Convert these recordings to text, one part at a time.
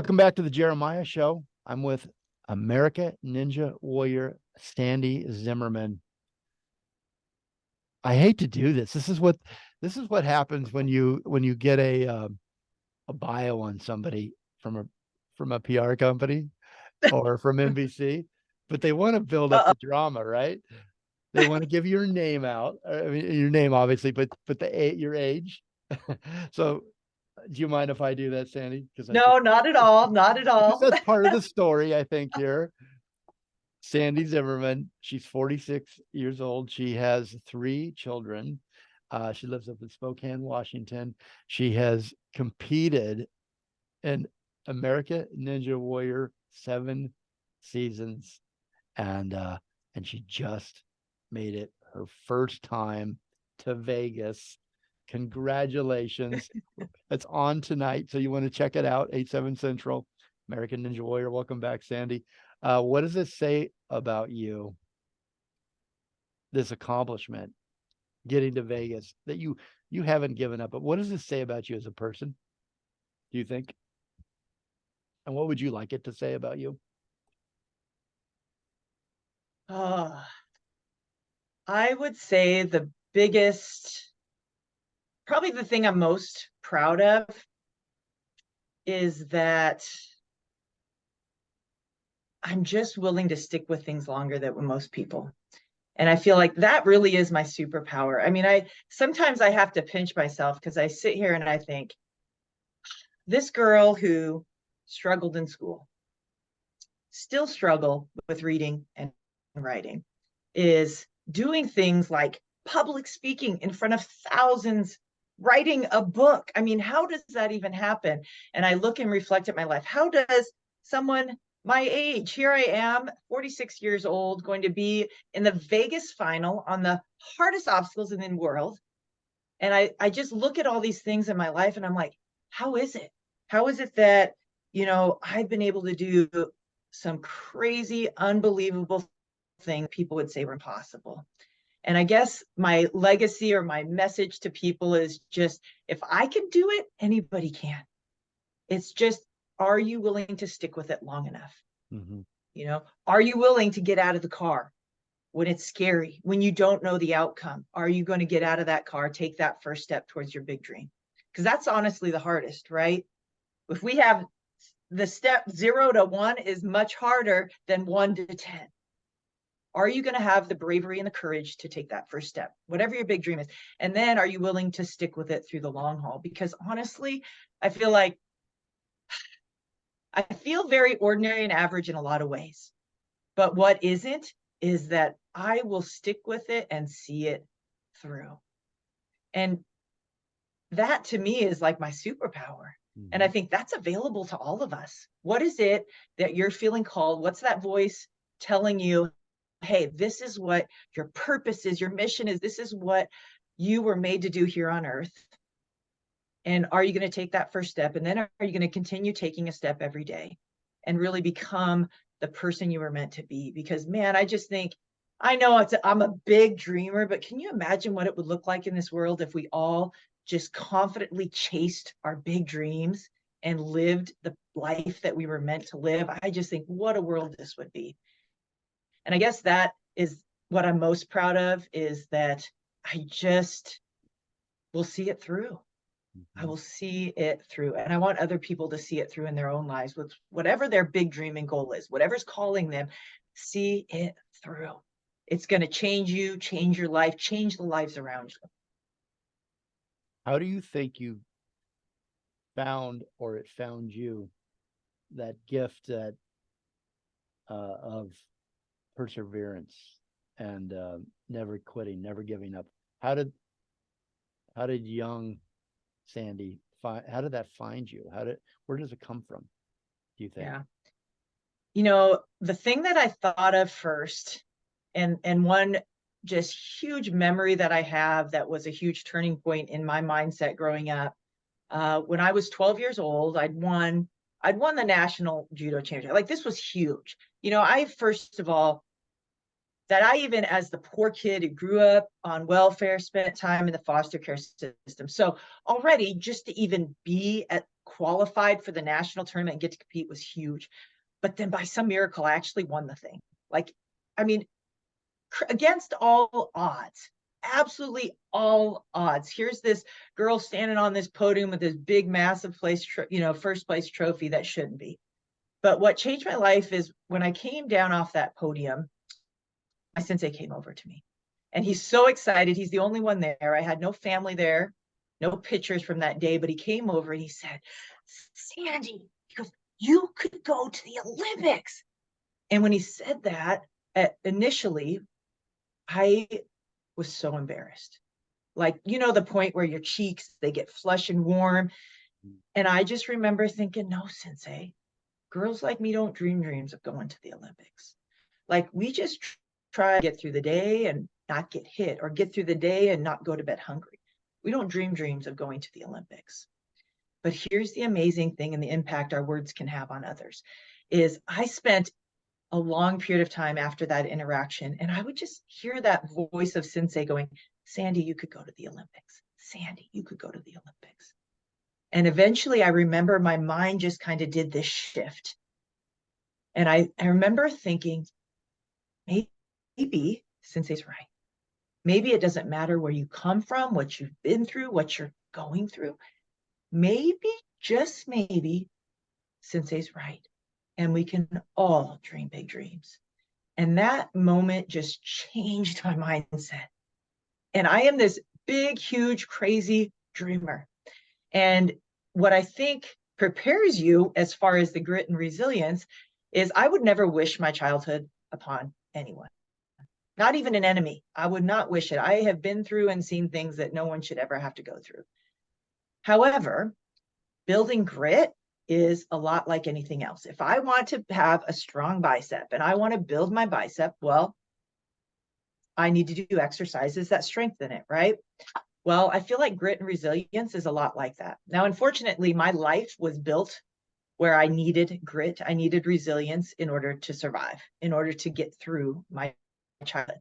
Welcome back to the Jeremiah Show. I'm with America Ninja Warrior Sandy Zimmerman. I hate to do this. This is what happens when you get a bio on somebody from a PR company or from NBC, but they want to build up Uh-oh. the drama, right? They want to give your name out. I mean, your name obviously, but your age. So, do you mind if I do that, Sandy? Because No, not at all. Not at because all. that's part of the story, I think here. Sandy Zimmerman. She's 46 years old. She has three children. She lives up in Spokane, Washington. She has competed in America Ninja Warrior 7 seasons, and she just made it her first time to Vegas. Congratulations. It's on tonight. So you want to check it out, 8/7 Central, American Ninja Warrior. Welcome back, Sandy. What does it say about you, this accomplishment, getting to Vegas, that you haven't given up? But what does it say about you as a person, do you think? And what would you like it to say about you? Oh, I would say the biggest, probably the thing I'm most proud of is that I'm just willing to stick with things longer than most people. And I feel like that really is my superpower. I mean, I sometimes I have to pinch myself because I sit here and I think, this girl who struggled in school, still struggle with reading and writing, is doing things like public speaking in front of thousands, writing a book. I mean, how does that even happen? And I look and reflect at my life. How does someone my age, here I am, 46 years old, going to be in the Vegas final on the hardest obstacles in the world? And I just look at all these things in my life and I'm like, how is it? How is it that, I've been able to do some crazy, unbelievable thing people would say were impossible? And I guess my legacy or my message to people is just, if I can do it, anybody can. It's just, are you willing to stick with it long enough? Mm-hmm. Are you willing to get out of the car when it's scary, when you don't know the outcome? Are you going to get out of that car, take that first step towards your big dream? Because that's honestly the hardest, right? If we have the step 0 to 1 is much harder than 1 to 10. Are you going to have the bravery and the courage to take that first step, whatever your big dream is? And then are you willing to stick with it through the long haul? Because honestly, I feel like I feel very ordinary and average in a lot of ways. But what isn't is that I will stick with it and see it through. And that to me is like my superpower. And I Mm-hmm. think that's available to all of us. What is it that you're feeling called? What's that voice telling you, hey, this is what your purpose is, your mission is, this is what you were made to do here on earth? And are you going to take that first step? And then are you going to continue taking a step every day and really become the person you were meant to be? Because, man, I just think, I know I'm a big dreamer, but can you imagine what it would look like in this world if we all just confidently chased our big dreams and lived the life that we were meant to live? I just think what a world this would be. And I guess that is what I'm most proud of, is that I just will see it through. I Mm-hmm. will see it through. And I want other people to see it through in their own lives with whatever their big dream and goal is, whatever's calling them, see it through. It's going to change you, change your life, change the lives around you. How do you think you found, or it found you, that gift that of perseverance and never quitting, never giving up? How did young Sandy find? How did that find you? Where does it come from, do you think? Yeah. The thing that I thought of first, and one just huge memory that I have that was a huge turning point in my mindset growing up. When I was 12 years old, I'd won the national judo championship. Like, this was huge. I first of all, that I even, as the poor kid who grew up on welfare, spent time in the foster care system. So already just to even be at qualified for the national tournament and get to compete was huge. But then by some miracle, I actually won the thing. Like, I mean, against all odds, absolutely all odds. Here's this girl standing on this podium with this big, massive place, first place trophy that shouldn't be. But what changed my life is when I came down off that podium, my sensei came over to me. And he's so excited. He's the only one there. I had no family there, no pictures from that day, but he came over and he said, Sandy, he goes, you could go to the Olympics. And when he said that, initially, I was so embarrassed. Like, the point where your cheeks, they get flush and warm. And I just remember thinking, no, sensei, girls like me don't dream dreams of going to the Olympics. Like, we just try to get through the day and not get hit, or get through the day and not go to bed hungry. We don't dream dreams of going to the Olympics. But here's the amazing thing, and the impact our words can have on others, is I spent a long period of time after that interaction, and I would just hear that voice of sensei going, Sandy, you could go to the Olympics. Sandy, you could go to the Olympics. And eventually I remember my mind just kind of did this shift. And I remember thinking, maybe sensei's right. Maybe it doesn't matter where you come from, what you've been through, what you're going through. Maybe, just maybe, sensei's right. And we can all dream big dreams. And that moment just changed my mindset. And I am this big, huge, crazy dreamer. And what I think prepares you as far as the grit and resilience is I would never wish my childhood upon anyone, not even an enemy. I would not wish it. I have been through and seen things that no one should ever have to go through. However, building grit is a lot like anything else. If I want to have a strong bicep and I want to build my bicep, well, I need to do exercises that strengthen it, right? Well, I feel like grit and resilience is a lot like that. Now, unfortunately, my life was built where I needed grit, I needed resilience in order to survive, in order to get through my childhood.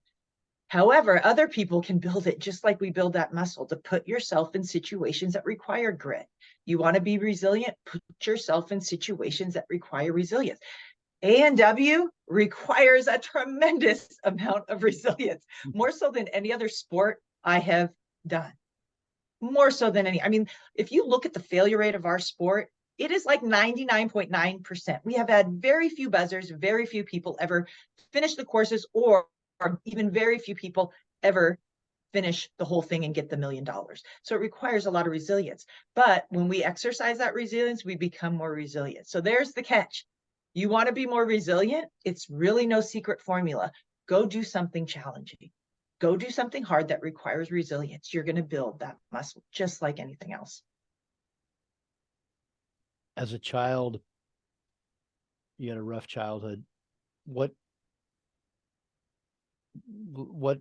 However, other people can build it just like we build that muscle, to put yourself in situations that require grit. You want to be resilient, put yourself in situations that require resilience. ANW requires a tremendous amount of resilience, more so than any other sport I have done. More so than any. I mean, if you look at the failure rate of our sport, it is like 99.9%. We have had very few buzzers, very few people ever finish the courses, or even very few people ever finish the whole thing and get the $1 million. So it requires a lot of resilience. But when we exercise that resilience, we become more resilient. So there's the catch. You want to be more resilient? It's really no secret formula. Go do something challenging. Go do something hard that requires resilience. You're going to build that muscle just like anything else. As a child, you had a rough childhood. What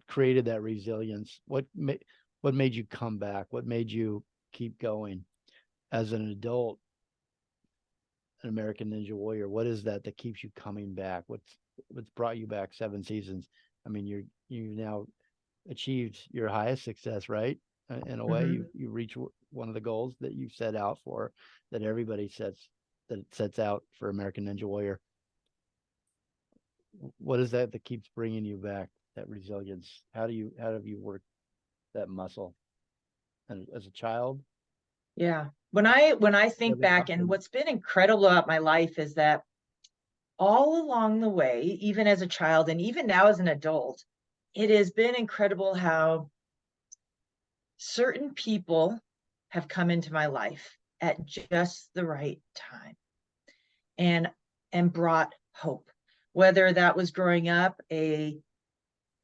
created that resilience? What made you come back? What made you keep going? As an adult, an American Ninja Warrior, what is that keeps you coming back? What's brought you back 7 seasons? I mean, you now achieved your highest success, right? In a way, you reach one of the goals that you set out for, that everybody sets out for American Ninja Warrior. What is that keeps bringing you back? That resilience. How have you worked that muscle? And as a child? Yeah. When I think back, and what's been incredible about my life is that all along the way, even as a child and even now as an adult, it has been incredible how certain people have come into my life at just the right time and brought hope. Whether that was growing up a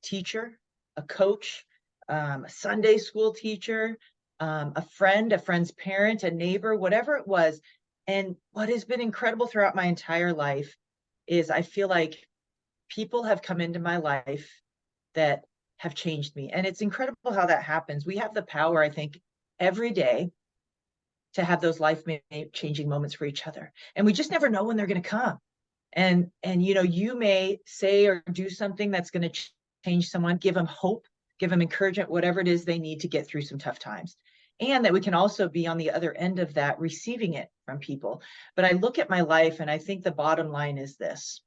teacher, a coach, a Sunday school teacher, a friend's parent, a neighbor, whatever it was. And what has been incredible throughout my entire life is I feel like people have come into my life that have changed me. And it's incredible how that happens. We have the power, I think, every day to have those life-changing moments for each other. And we just never know when they're going to come. And you may say or do something that's going to change someone, give them hope, give them encouragement, whatever it is they need to get through some tough times. and that we can also be on the other end of that, receiving it from people. But I look at my life and I think the bottom line is this.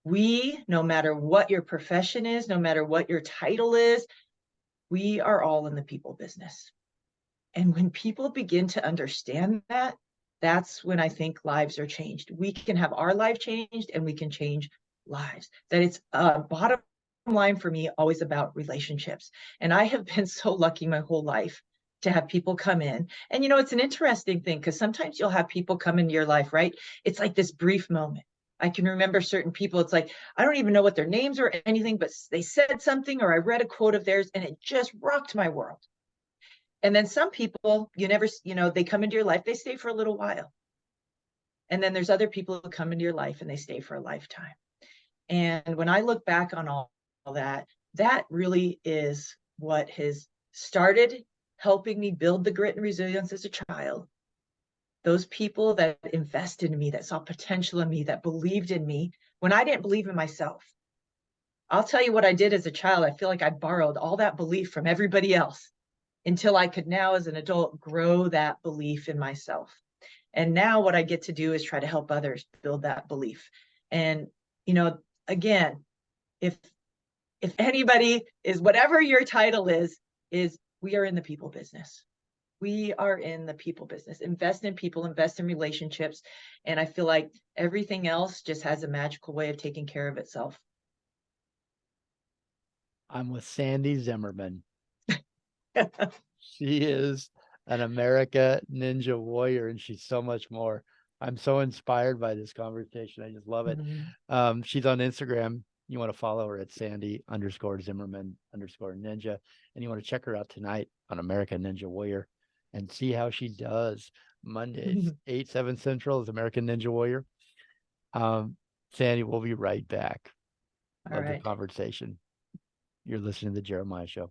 No matter what your profession is, no matter what your title is, we are all in the people business. And when people begin to understand that, that's when I think lives are changed. We can have our life changed and we can change lives. That it's bottom line for me always about relationships. And I have been so lucky my whole life to have people come in. And it's an interesting thing because sometimes you'll have people come into your life, right? It's like this brief moment. I can remember certain people, it's like, I don't even know what their names or anything, but they said something or I read a quote of theirs and it just rocked my world. And then some people, they come into your life, they stay for a little while. And then there's other people who come into your life and they stay for a lifetime. And when I look back on all that, that really is what has started helping me build the grit and resilience as a child. Those people that invested in me, that saw potential in me, that believed in me when I didn't believe in myself. I'll tell you what I did as a child. I feel like I borrowed all that belief from everybody else until I could now, as an adult, grow that belief in myself. And now what I get to do is try to help others build that belief. And, again, if anybody is, whatever your title is we are in the people business. We are in the people business. Invest in people, invest in relationships. And I feel like everything else just has a magical way of taking care of itself. I'm with Sandy Zimmerman. She is an America Ninja Warrior, and she's so much more. I'm so inspired by this conversation. I just love it. Mm-hmm. She's on Instagram. You want to follow her at Sandy_Zimmerman_Ninja. And you want to check her out tonight on America Ninja Warrior and see how she does. Mondays, 8-7 Central is American Ninja Warrior. Sandy, we'll be right back. Love the conversation. You're listening to the Jeremiah Show.